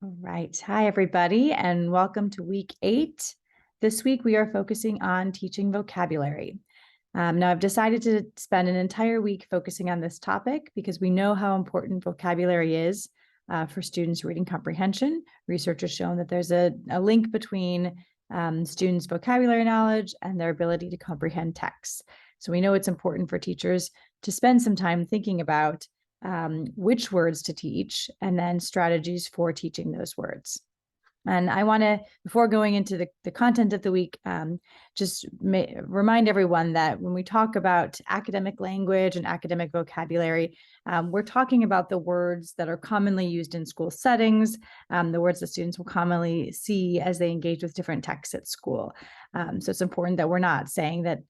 All right. Hi, everybody, and welcome to week 8. This week, we are focusing on teaching vocabulary. Now, I've decided to spend an entire week focusing on this topic because we know how important vocabulary is for students' reading comprehension. Research has shown that there's a link between students' vocabulary knowledge and their ability to comprehend texts. So we know it's important for teachers to spend some time thinking about which words to teach, and then strategies for teaching those words. And I want to, before going into the content of the week, just remind everyone that when we talk about academic language and academic vocabulary, we're talking about the words that are commonly used in school settings, the words that students will commonly see as they engage with different texts at school. So it's important that we're not saying that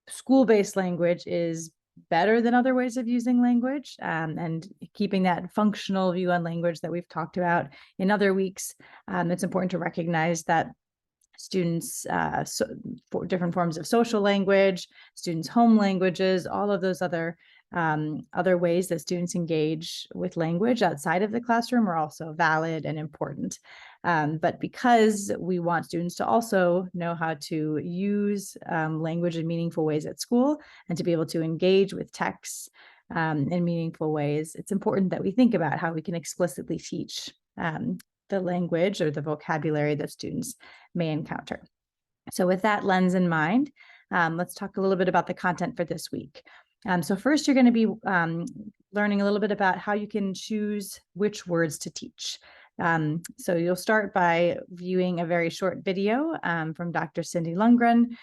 school-based language is better than other ways of using language, and keeping that functional view on language that we've talked about in other weeks. It's important to recognize that students, for different forms of social language, students' home languages, all of those other ways that students engage with language outside of the classroom are also valid and important. But because we want students to also know how to use language in meaningful ways at school and to be able to engage with texts in meaningful ways, it's important that we think about how we can explicitly teach the language or the vocabulary that students may encounter. So with that lens in mind, let's talk a little bit about the content for this week. So first, you're going to be learning a little bit about how you can choose which words to teach. So you'll start by viewing a very short video from Dr. Cindy Lundgren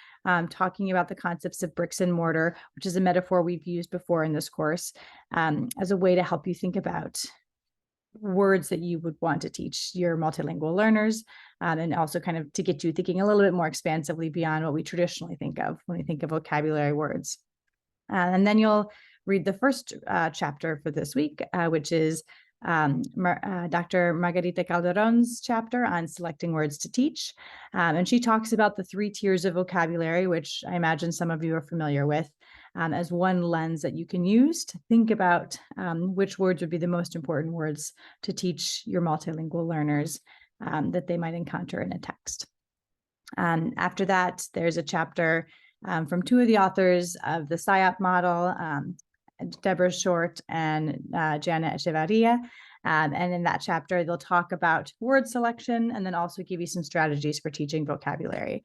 talking about the concepts of bricks and mortar, which is a metaphor we've used before in this course, as a way to help you think about words that you would want to teach your multilingual learners, and also kind of to get you thinking a little bit more expansively beyond what we traditionally think of when we think of vocabulary words. And then you'll read the first chapter for this week, which is Dr. Margarita Calderon's chapter on selecting words to teach. And she talks about the 3 tiers of vocabulary, which I imagine some of you are familiar with, as one lens that you can use to think about which words would be the most important words to teach your multilingual learners that they might encounter in a text. After that, there's a chapter from 2 of the authors of the SIOP model, Deborah Short and Jana Echevarria. And in that chapter, they'll talk about word selection and then also give you some strategies for teaching vocabulary.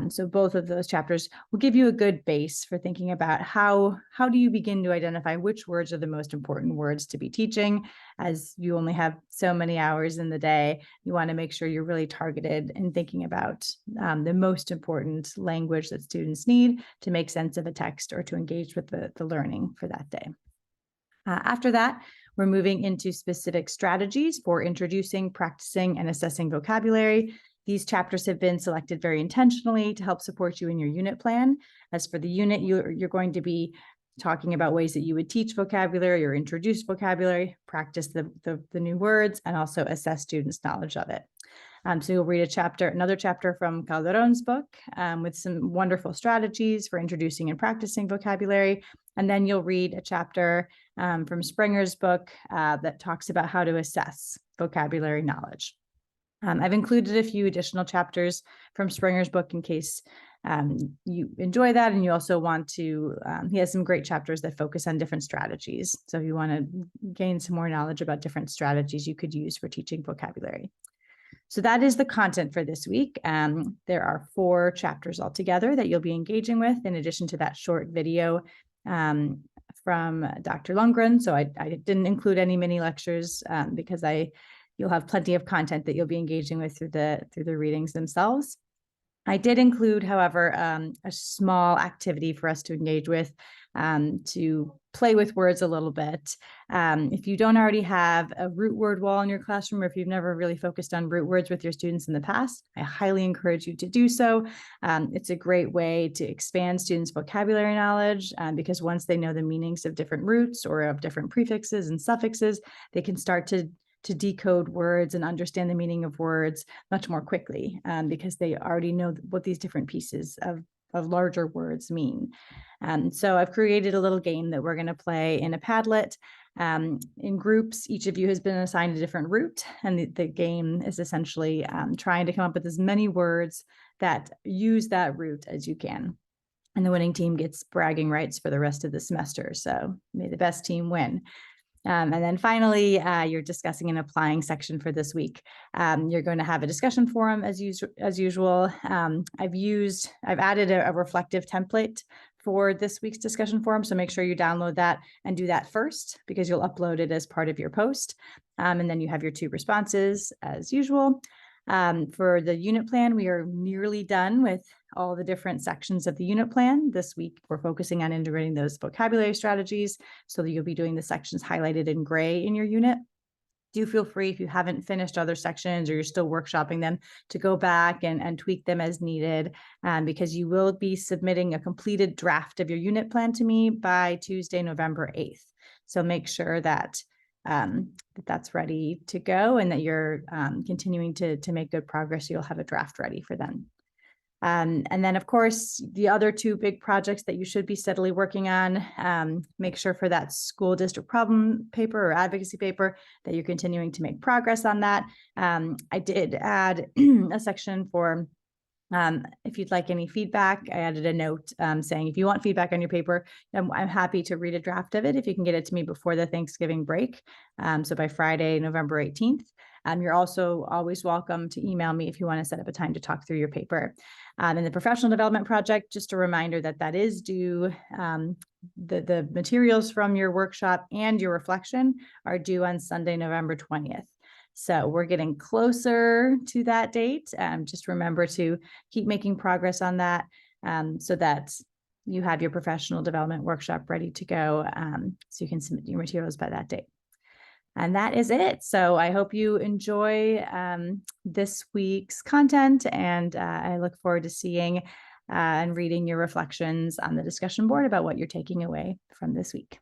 So both of those chapters will give you a good base for thinking about how do you begin to identify which words are the most important words to be teaching. As you only have so many hours in the day, you want to make sure you're really targeted in thinking about the most important language that students need to make sense of a text or to engage with the learning for that day. After that, we're moving into specific strategies for introducing, practicing, and assessing vocabulary. These chapters have been selected very intentionally to help support you in your unit plan. As for the unit, you're going to be talking about ways that you would teach vocabulary or introduce vocabulary, practice the new words, and also assess students' knowledge of it. So you'll read another chapter from Calderon's book with some wonderful strategies for introducing and practicing vocabulary. And then you'll read a chapter from Springer's book that talks about how to assess vocabulary knowledge. I've included a few additional chapters from Springer's book in case you enjoy that, and you also want to, he has some great chapters that focus on different strategies. So if you want to gain some more knowledge about different strategies you could use for teaching vocabulary. So that is the content for this week. There are 4 chapters altogether that you'll be engaging with, in addition to that short video from Dr. Lundgren. So I didn't include any mini lectures because you'll have plenty of content that you'll be engaging with through the readings themselves. I did include, however, a small activity for us to engage with, to play with words a little bit. If you don't already have a root word wall in your classroom, or if you've never really focused on root words with your students in the past, I highly encourage you to do so. It's a great way to expand students' vocabulary knowledge because once they know the meanings of different roots or of different prefixes and suffixes, they can start to decode words and understand the meaning of words much more quickly because they already know what these different pieces of larger words mean. So I've created a little game that we're going to play in a Padlet In groups, each of you has been assigned a different route, and the game is essentially trying to come up with as many words that use that route as you can. And the winning team gets bragging rights for the rest of the semester. So may the best team win. And then finally, you're discussing and applying section for this week. You're going to have a discussion forum as usual. I've added a reflective template for this week's discussion forum. So make sure you download that and do that first, because you'll upload it as part of your post. And then you have your 2 responses as usual. For the unit plan, we are nearly done with all the different sections of the unit plan. This week, we're focusing on integrating those vocabulary strategies, so that you'll be doing the sections highlighted in gray in your unit. Do feel free, if you haven't finished other sections or you're still workshopping them, to go back and tweak them as needed, because you will be submitting a completed draft of your unit plan to me by Tuesday, November 8th. So make sure that that's ready to go, and that you're continuing to make good progress. You'll have a draft ready for them. And then, of course, the other 2 big projects that you should be steadily working on, make sure for that school district problem paper or advocacy paper that you're continuing to make progress on that. I did add a section for if you'd like any feedback. I added a note saying if you want feedback on your paper, I'm happy to read a draft of it if you can get it to me before the Thanksgiving break. So by Friday, November 18th. You're also always welcome to email me if you want to set up a time to talk through your paper. In the professional development project, just a reminder that is due. The materials from your workshop and your reflection are due on Sunday, November 20th. So we're getting closer to that date. Just remember to keep making progress on that, so that you have your professional development workshop ready to go, so you can submit your materials by that date. And that is it. So I hope you enjoy this week's content, and I look forward to seeing and reading your reflections on the discussion board about what you're taking away from this week.